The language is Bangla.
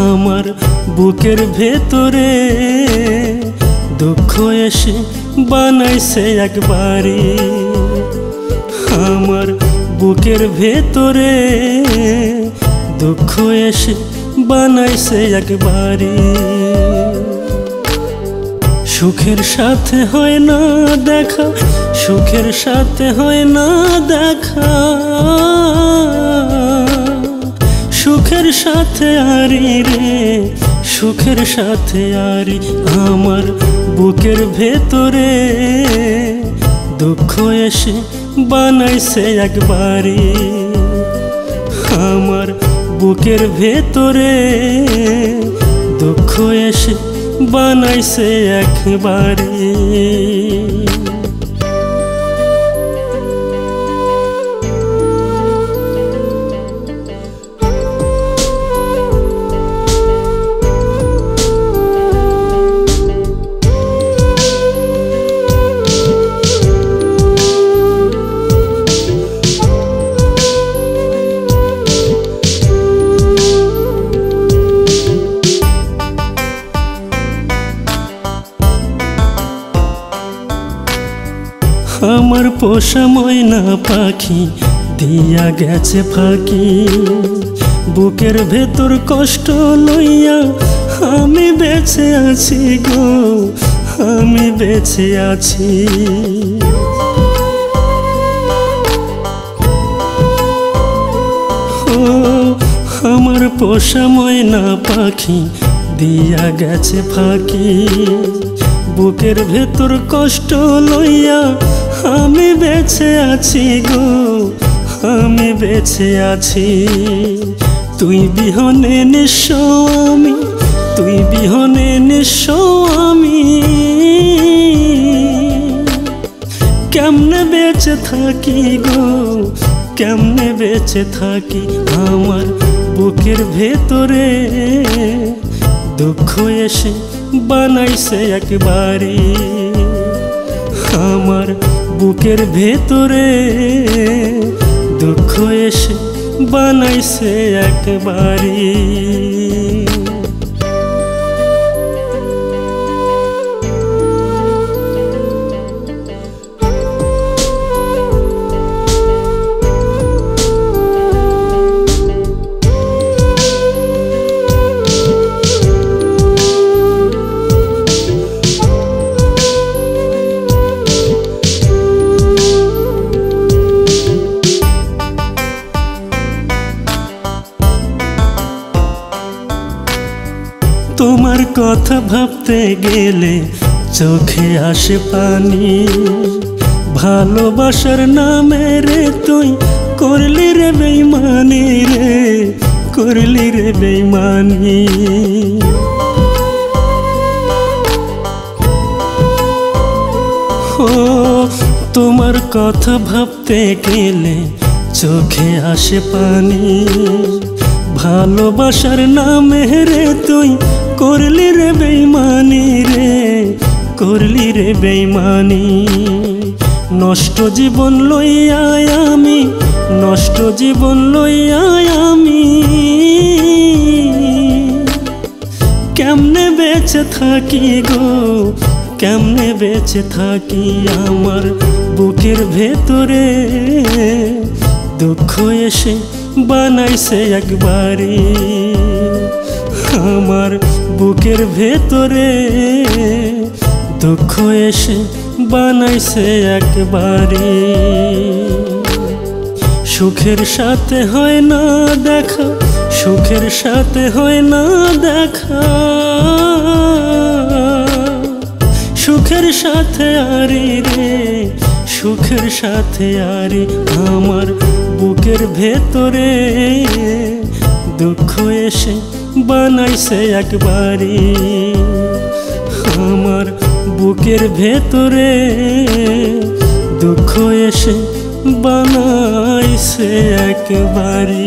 আমার বুকের ভেতরে দুঃখ এসে বানাইছে একবারে। আমার বুকের ভেতরে দুঃখ এসে বানাইছে একবারে। সুখের সাথে হয় না দেখা, সুখের সাথে হয় না দেখা, সুখের সাথে আরি রে, সুখের সাথে আরি। আমার বুকের ভেতরে দুঃখ এসে বানাইছে একবারে। আমার বুকের ভেতরে দুঃখ এসে বানাইছে একবারে। আমার পোষা ময়না পাখি দিয়া গেছে ফাঁকি, বুকের ভেতর কষ্ট লইয়া আমি বেঁচে আছি গো, আমি বেঁচে আছি। ও আমার পোষা ময়না পাখি দিয়া গেছে ফাঁকি, বুকের ভেতর কষ্ট লইয়া আমি বেঁচে আছি গো, আমি বেঁচে আছি। তুই বিহনে নিঃস্ব আমি, তুই বিহনে নিঃস্ব আমি, কেমনে বেঁচে থাকি গো, কেমনে বেঁচে থাকি। আমার বুকের ভেতরে দুঃখ এসে বানাইছে একবারে। আমার বুকের ভেতরে দুঃখ এসে বানাইছে একবারে। তোমার কথা ভাবতে গেলে চোখে আসে পানি, ভালোবাসার নামে রে তুই করলি রে বেইমানি রে, করলি রে বেইমানি। ও তোমার কথা ভাবতে গেলে চোখে আসে পানি, ভালোবাসার নামে রে তুই করলি রে বেইমানি রে, করলি রে বেইমানি। নষ্ট জীবন লইয়া আমি, নষ্ট জীবন লইয়া আমি, কেমনে বেঁচে থাকি গো, কেমনে বেঁচে থাকি। আমার বুকের ভেতরে দুঃখ এসে বানাইছে একবারে। আমার বুকের ভেতরে দুঃখ এসে বানাইছে একবারে। সুখের সাথে হয় না দেখা, সুখের সাথে হয় না দেখা, সুখের সাথে আরি রে, সুখের সাথে আরি। আমার বুকের ভেতরে দুঃখ এসে বানাইছে একবারে। আমার বুকের ভেতরে দুঃখ এসে বানাইছে একবারে।